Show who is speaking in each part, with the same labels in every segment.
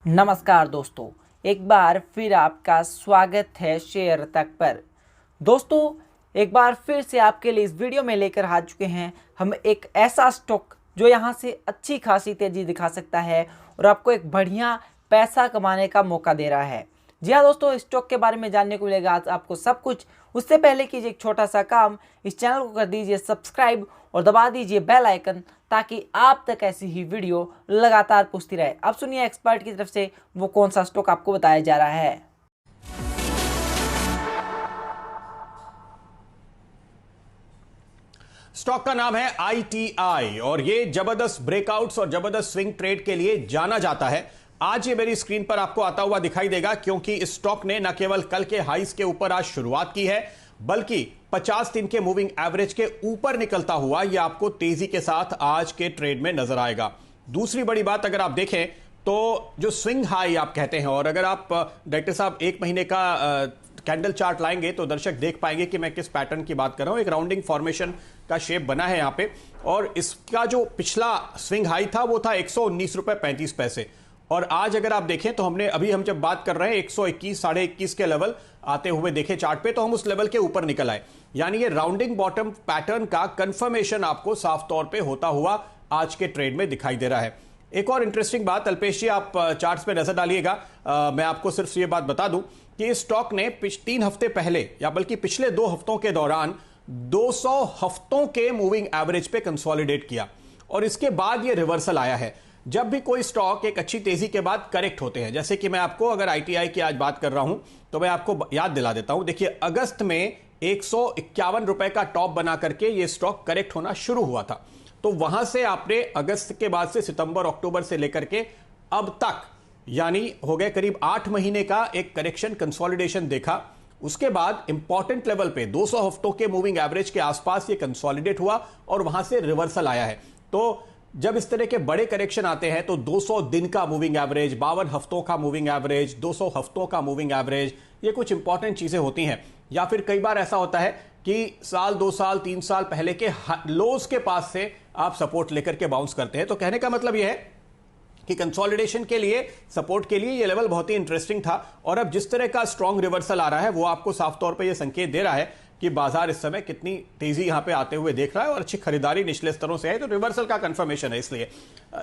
Speaker 1: नमस्कार दोस्तों, एक बार फिर आपका स्वागत है शेयर तक पर। दोस्तों, एक बार फिर से आपके लिए इस वीडियो में लेकर आ चुके हैं हम एक ऐसा स्टॉक जो यहां से अच्छी खासी तेज़ी दिखा सकता है और आपको एक बढ़िया पैसा कमाने का मौका दे रहा है। जी हाँ दोस्तों, इस स्टॉक के बारे में जानने को मिलेगा आज आपको सब कुछ। उससे पहले कीजिए एक छोटा सा काम, इस चैनल को कर दीजिए सब्सक्राइब और दबा दीजिए बेल आइकन ताकि आप तक ऐसी ही वीडियो लगातार पहुंचती रहे। अब सुनिए एक्सपर्ट की तरफ से वो कौन सा स्टॉक आपको बताया जा रहा है।
Speaker 2: स्टॉक का नाम है आईटीआई और ये जबरदस्त ब्रेकआउट्स और जबरदस्त स्विंग ट्रेड के लिए जाना जाता है। आज ये मेरी स्क्रीन पर आपको आता हुआ दिखाई देगा क्योंकि इस स्टॉक ने न केवल कल के हाईज के ऊपर आज शुरुआत की है बल्कि 50 दिन के मूविंग एवरेज के ऊपर निकलता हुआ ये आपको तेजी के साथ आज के ट्रेड में नजर आएगा। दूसरी बड़ी बात, अगर आप देखें तो जो स्विंग हाई आप कहते हैं, और अगर आप डायरेक्टर साहब एक महीने का कैंडल चार्ट लाएंगे तो दर्शक देख पाएंगे कि मैं किस पैटर्न की बात कर रहा हूं। एक राउंडिंग फॉर्मेशन का शेप बना है यहां पे, और इसका जो पिछला स्विंग हाई था वो था 119 रुपए 35 पैसे, और आज अगर आप देखें तो हम जब बात कर रहे हैं 121 साढ़े 21 के लेवल आते हुए देखे चार्ट पे, तो हम उस लेवल के ऊपर निकल आए। यानी ये राउंडिंग बॉटम पैटर्न का कंफर्मेशन आपको साफ तौर पे होता हुआ आज के ट्रेड में दिखाई दे रहा है। एक और इंटरेस्टिंग बात, अल्पेश जी आप चार्ट्स पे नजर डालिएगा। मैं आपको सिर्फ ये बात बता दूं कि इस स्टॉक ने 3 हफ्ते पहले या बल्कि पिछले 2 हफ्तों के दौरान 200 हफ्तों के मूविंग एवरेज पे कंसोलिडेट किया, और इसके बाद ये रिवर्सल आया है। जब भी कोई स्टॉक एक अच्छी तेजी के बाद करेक्ट होते हैं, जैसे कि मैं आपको अगर आईटीआई की आज बात कर रहा हूं तो मैं आपको याद दिला देता हूं। देखिए, अगस्त में 151 रुपए का टॉप बना करके ये स्टॉक करेक्ट होना शुरू हुआ था, तो वहां से आपने अगस्त के बाद से सितंबर अक्टूबर से लेकर के अब तक यानी हो गए करीब 8 महीने का एक करेक्शन कंसोलिडेशन देखा। उसके बाद इंपॉर्टेंट लेवल पे 200 हफ्तों के मूविंग एवरेज के आसपास ये कंसोलिडेट हुआ और वहां से रिवर्सल आया है। तो जब इस तरह के बड़े करेक्शन आते हैं तो 200 दिन का मूविंग एवरेज, 52 हफ्तों का मूविंग एवरेज, 200 हफ्तों का मूविंग एवरेज, ये कुछ इंपॉर्टेंट चीजें होती हैं। या फिर कई बार ऐसा होता है कि साल 2 साल 3 साल पहले के लोज के पास से आप सपोर्ट लेकर के बाउंस करते हैं। तो कहने का मतलब यह है कि कंसोलिडेशन के लिए, सपोर्ट के लिए ये लेवल बहुत ही इंटरेस्टिंग था, और अब जिस तरह का स्ट्रॉन्ग रिवर्सल आ रहा है वो आपको साफ तौर पे ये संकेत दे रहा है कि बाजार इस समय कितनी तेजी यहां पे आते हुए देख रहा है और अच्छी खरीदारी निचले स्तरों से है, तो रिवर्सल का कंफर्मेशन है। इसलिए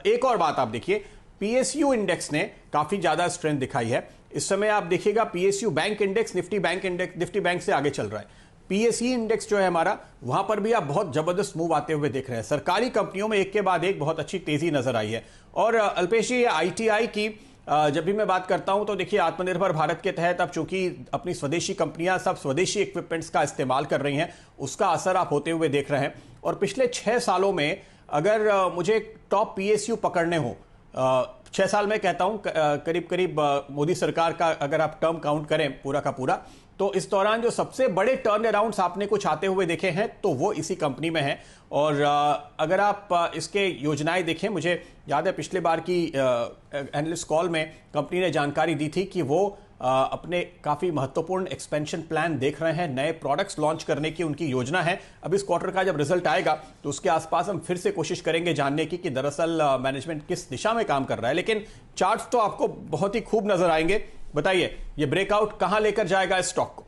Speaker 2: एक और बात आप देखिए, पीएसयू इंडेक्स ने काफी ज्यादा स्ट्रेंथ दिखाई है इस समय। आप देखिएगा PSU bank index, Nifty bank से आगे चल रहा है। पीएसई इंडेक्स जो है हमारा, वहां पर भी आप बहुत जबरदस्त मूव आते हुए देख रहे हैं। सरकारी कंपनियों में एक के बाद एक बहुत अच्छी तेजी नजर आई है। और अल्पेश जी, आईटीआई की जब भी मैं बात करता हूं तो देखिए, आत्मनिर्भर भारत के तहत अब चूंकि अपनी स्वदेशी कंपनियां सब स्वदेशी इक्विपमेंट्स का इस्तेमाल कर रही हैं, उसका असर आप होते हुए देख रहे हैं। और पिछले 6 सालों में अगर मुझे टॉप पीएसयू पकड़ने हो, 6 साल में कहता हूं, करीब करीब मोदी सरकार का अगर आप टर्म काउंट करें पूरा का पूरा, तो इस दौरान जो सबसे बड़े टर्न अराउंड्स आपने कुछ आते हुए देखे हैं तो वो इसी कंपनी में है। और अगर आप इसके योजनाएं देखें, मुझे याद है पिछले बार की एनालिस्ट कॉल में कंपनी ने जानकारी दी थी कि वो अपने काफी महत्वपूर्ण एक्सपेंशन प्लान देख रहे हैं, नए प्रोडक्ट्स लॉन्च करने की उनकी योजना है। अब इस क्वार्टर का जब रिजल्ट आएगा तो उसके आसपास हम फिर से कोशिश करेंगे जानने की कि दरअसल मैनेजमेंट किस दिशा में काम कर रहा है। लेकिन चार्ट्स तो आपको बहुत ही खूब नजर आएंगे। बताइए, ये ब्रेकआउट कहां लेकर जाएगा इस स्टॉक को?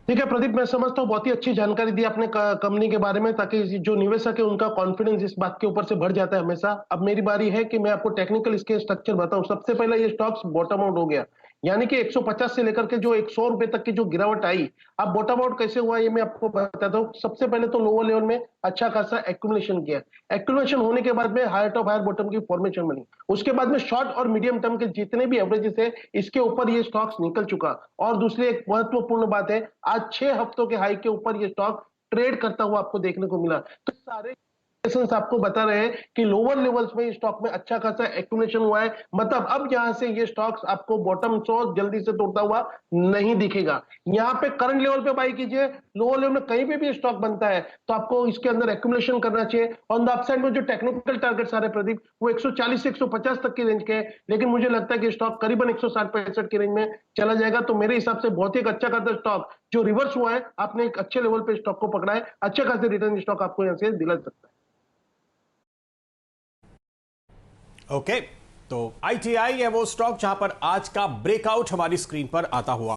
Speaker 3: ठीक है प्रदीप, मैं समझता हूँ बहुत ही अच्छी जानकारी दी आपने कंपनी के बारे में, ताकि जो निवेशक है उनका कॉन्फिडेंस इस बात के ऊपर से बढ़ जाता है हमेशा। अब मेरी बारी है कि मैं आपको टेक्निकल इसके स्ट्रक्चर बताऊं। सबसे पहले ये स्टॉक्स बॉटम आउट हो गया, यानी कि 150 से लेकर के जो 100 रुपए तक की जो गिरावट आई। अब बॉटम आउट कैसे हुआ ये मैं आपको बताता हूँ। सबसे पहले तो लोअर लेवल में अच्छा खासा एक्यूमुलेशन किया। एक्यूमुलेशन होने के बाद में हायर टॉप हायर बॉटम की फॉर्मेशन बनी। उसके बाद में शॉर्ट और मीडियम टर्म के जितने भी एवरेजेस है, इसके ऊपर ये स्टॉक्स निकल चुका। और दूसरी एक महत्वपूर्ण बात है, आज 6 हफ्तों के हाई के ऊपर ये स्टॉक ट्रेड करता हुआ आपको देखने को मिला। तो सारे आपको बता रहे हैं कि लोअर लेवल्स में स्टॉक में अच्छा खासा एक्यूमुलेशन हुआ है। मतलब अब यहां से ये स्टॉक्स आपको बॉटम सो जल्दी से तोड़ता हुआ नहीं दिखेगा। यहां पे करंट लेवल पे बाई कीजिए। लोअर लेवल में कहीं पे भी स्टॉक बनता है तो आपको इसके अंदर एक्यूमुलेशन करना चाहिए। ऑन द अपसाइड में जो टेक्निकल टारगेट्स आ रहे हैं प्रदीप, वो 140 से 150 तक की रेंज के है, लेकिन मुझे लगता है कि स्टॉक करीबन 160-65 की रेंज में चला जाएगा। तो मेरे हिसाब से बहुत ही एक अच्छा खासा स्टॉक जो रिवर्स हुआ है, आपने एक अच्छे लेवल पे स्टॉक को पकड़ा है। अच्छे खासे रिटर्न स्टॉक आपको यहां से दिला सकता है।
Speaker 2: ओके, तो ITI है वो स्टॉक जहां पर आज का ब्रेकआउट हमारी स्क्रीन पर आता हुआ